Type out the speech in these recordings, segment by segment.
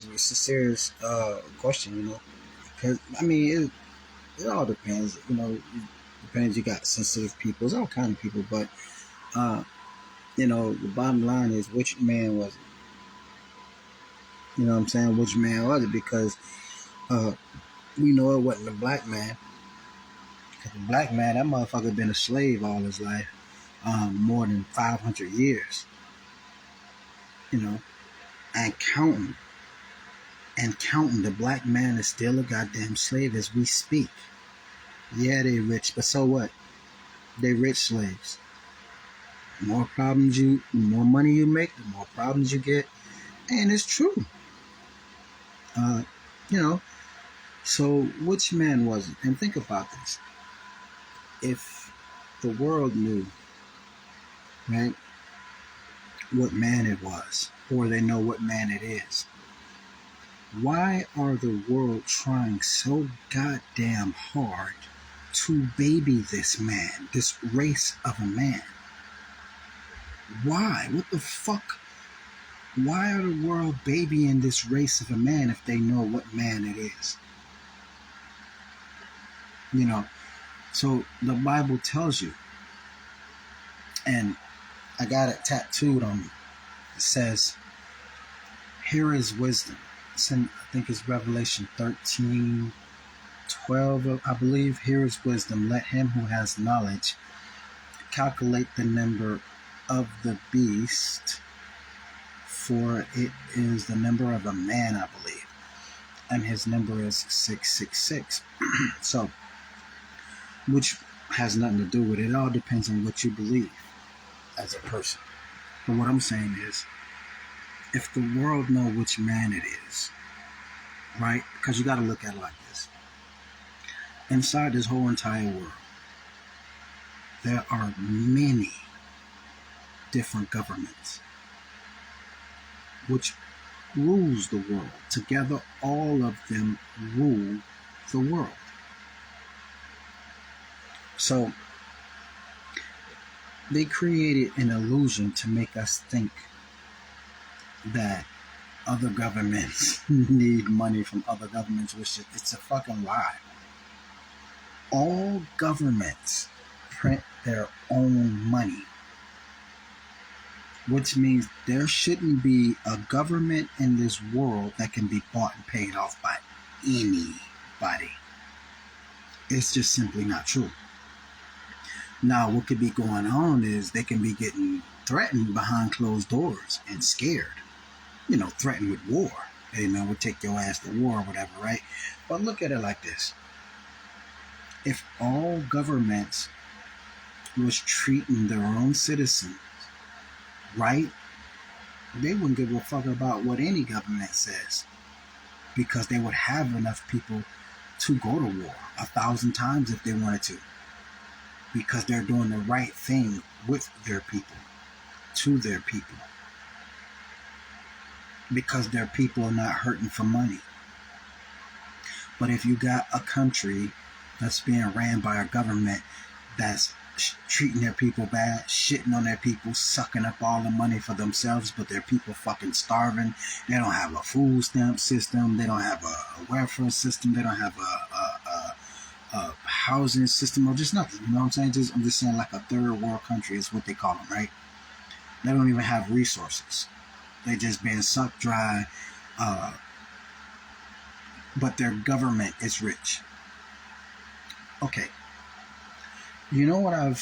It's a serious question, because I mean, it all depends. It depends. You got sensitive people, it's all kind of people, but uh, the bottom line is which man was it? You know what I'm saying? Which man was it? Because uh, we know it wasn't the black man. Because the black man, that motherfucker been a slave all his life, more than 500 years. You know, and counting. And counting, the black man is still a goddamn slave as we speak. Yeah, they rich, but so what? They rich slaves. The more money you make, the more problems you get, and it's true. Uh, you know. So which man was it? And think about this: if the world knew, right, what man it was, or they know what man it is, why are the world trying so goddamn hard to baby this man, this race of a man? Why? What the fuck? Why are the world babying this race of a man if they know what man it is? You know, so the Bible tells you, and I got it tattooed on me. It says, "Here is wisdom." I think it's Revelation 13:12, I believe. "Here is wisdom. Let him who has knowledge calculate the number of the beast, for it is the number of a man, I believe. And his number is 666. So, which has nothing to do with it. It all depends on what you believe as a person. But what I'm saying is, if the world know which man it is, right? Because you got to look at it like this. Inside this whole entire world, there are many different governments which rules the world. Together, all of them rule the world. So they created an illusion to make us think that other governments need money from other governments, which it's a fucking lie. All governments print their own money, which means there shouldn't be a government in this world that can be bought and paid off by anybody. It's just simply not true. Now, what could be going on is they can be getting threatened behind closed doors and scared. Threatened with war. Hey, man, we'll take your ass to war or whatever, right? But look at it like this. If all governments was treating their own citizens right, they wouldn't give a fuck about what any government says, because they would have enough people to go to war 1,000 times if they wanted to, because they're doing the right thing with their people, to their people, because their people are not hurting for money. But if you got a country that's being ran by a government that's treating their people bad, shitting on their people, sucking up all the money for themselves, but their people fucking starving. They don't have a food stamp system. They don't have a welfare system. They don't have a housing system, or just nothing. You know what I'm saying? I'm just saying, like a third world country is what they call them, right? They don't even have resources. They just being sucked dry. But their government is rich. Okay. You know what I'm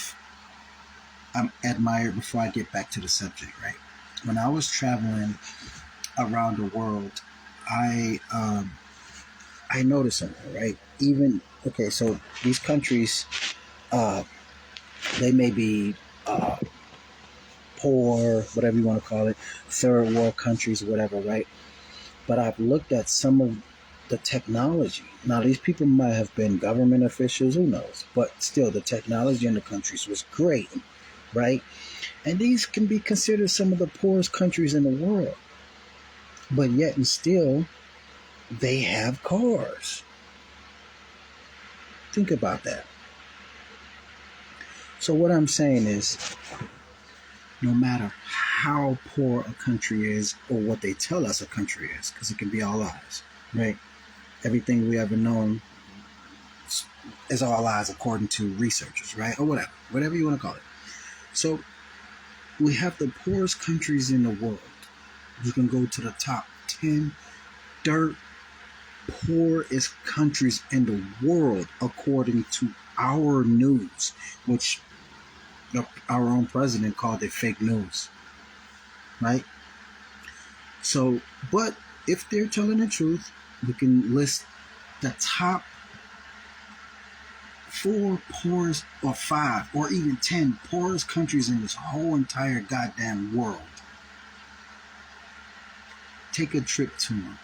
admired, before I get back to the subject, right? When I was traveling around the world, I noticed something, right? So these countries, they may be poor, whatever you want to call it, third world countries, whatever, right? But I've looked at some of the technology. Now, these people might have been government officials, who knows? But still, the technology in the countries was great, right? And these can be considered some of the poorest countries in the world. But yet and still, they have cars. Think about that. So what I'm saying is, no matter how poor a country is or what they tell us a country is, because it can be all lies, right? Everything we ever known is all lies according to researchers, right? Or whatever you want to call it. So we have the poorest countries in the world. You can go to the top 10 dirt poorest countries in the world according to our news, which our own president called it fake news, right? So, but if they're telling the truth, we can list the top 4 poorest, or 5, or even 10 poorest countries in this whole entire goddamn world. Take a trip to them.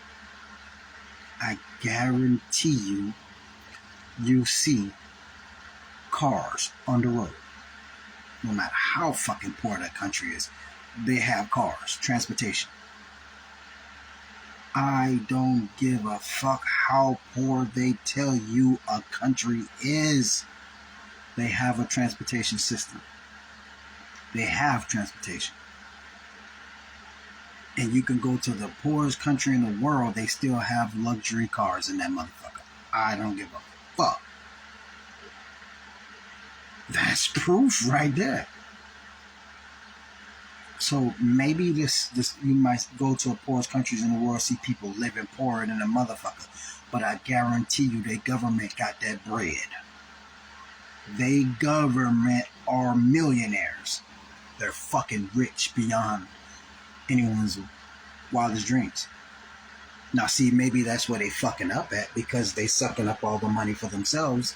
I guarantee you see cars on the road. No matter how fucking poor that country is, they have cars, transportation. I don't give a fuck how poor they tell you a country is. They have a transportation system. They have transportation. And you can go to the poorest country in the world, they still have luxury cars in that motherfucker. I don't give a fuck. That's proof right there. So maybe this you might go to the poorest countries in the world, see people living poorer than a motherfucker. But I guarantee you their government got that bread. They government are millionaires. They're fucking rich beyond anyone's wildest dreams. Now see, maybe that's where they fucking up at, because they sucking up all the money for themselves.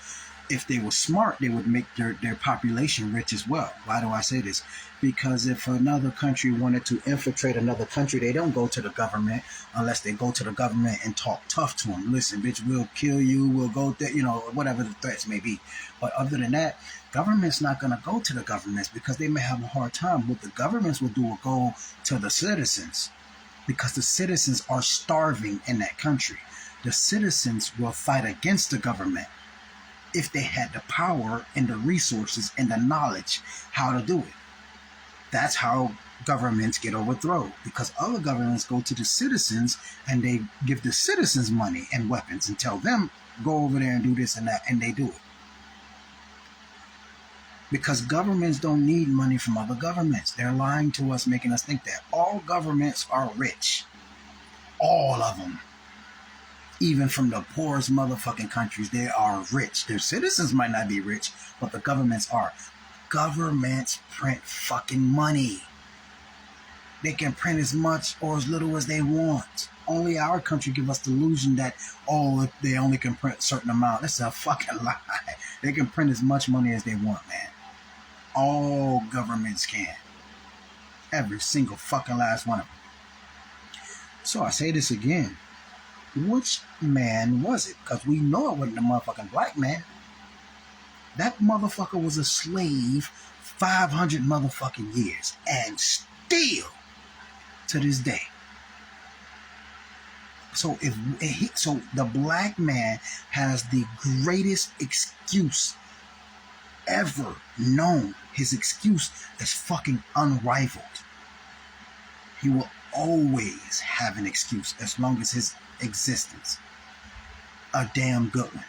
If they were smart, they would make their population rich as well. Why do I say this? Because if another country wanted to infiltrate another country, they don't go to the government unless they go to the government and talk tough to them. Listen, bitch, we'll kill you, we'll go there, whatever the threats may be. But other than that, government's not going to go to the governments because they may have a hard time. What the governments will do will go to the citizens, because the citizens are starving in that country. The citizens will fight against the government if they had the power and the resources and the knowledge how to do it. That's how governments get overthrown, because other governments go to the citizens and they give the citizens money and weapons and tell them, go over there and do this and that, and they do it. Because governments don't need money from other governments. They're lying to us, making us think that all governments are rich. All of them. Even from the poorest motherfucking countries, they are rich. Their citizens might not be rich, but the governments are. Governments print fucking money. They can print as much or as little as they want. Only our country give us the illusion that, they only can print a certain amount. That's a fucking lie. They can print as much money as they want, man. All governments can. Every single fucking last one of them. So I say this again. Which man was it? Because we know it wasn't a motherfucking black man. That motherfucker was a slave 500 motherfucking years. And still, to this day. So so the black man has the greatest excuse ever known. His excuse is fucking unrivaled. He will always have an excuse as long as his existence. A damn good one.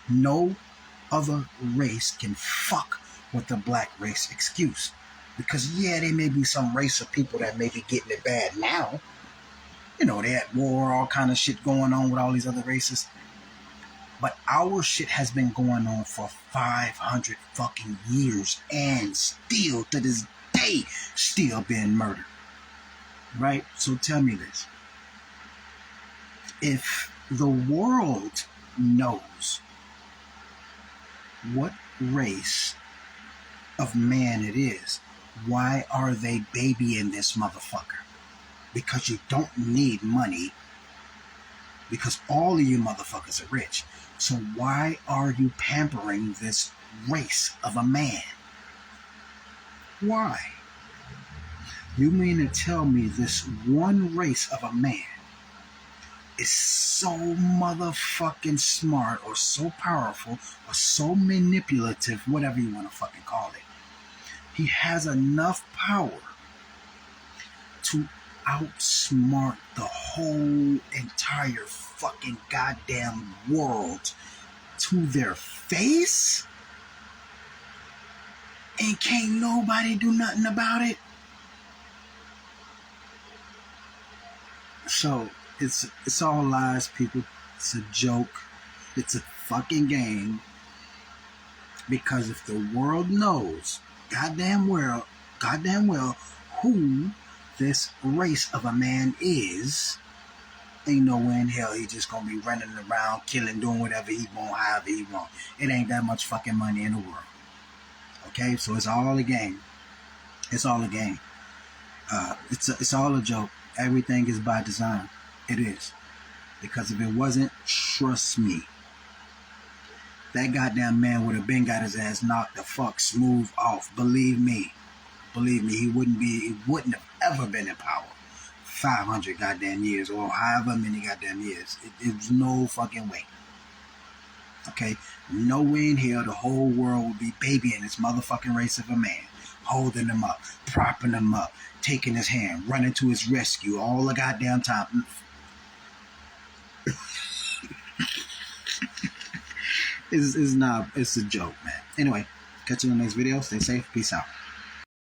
No other race can fuck with the black race excuse. Because there may be some race of people that may be getting it bad now. They at war, all kind of shit going on with all these other races. But our shit has been going on for 500 fucking years, and still to this day still being murdered. Right? So tell me this. If the world knows what race of man it is, why are they babying this motherfucker? Because you don't need money, because all of you motherfuckers are rich. So why are you pampering this race of a man? Why? You mean to tell me this one race of a man is so motherfucking smart, or so powerful, or so manipulative, whatever you want to fucking call it? He has enough power to outsmart the whole entire fucking goddamn world to their face, and can't nobody do nothing about it. So it's all lies, people. It's a joke. It's a fucking game. Because if the world knows goddamn well who this race of a man is, ain't no way in hell he just gonna be running around killing, doing whatever he want, however he want. It ain't that much fucking money in the world. Okay, so it's all a game. It's all a game. It's all a joke. Everything is by design. It is. Because if it wasn't, trust me, that goddamn man would have been got his ass knocked the fuck smooth off. Believe me, he wouldn't have ever been in power 500 goddamn years or however many goddamn years. There's no fucking way. Okay, no way in hell the whole world would be babying this motherfucking race of a man, holding him up, propping him up, taking his hand, running to his rescue all the goddamn time. It's a joke, man. Anyway, catch you in the next video. Stay safe. Peace out.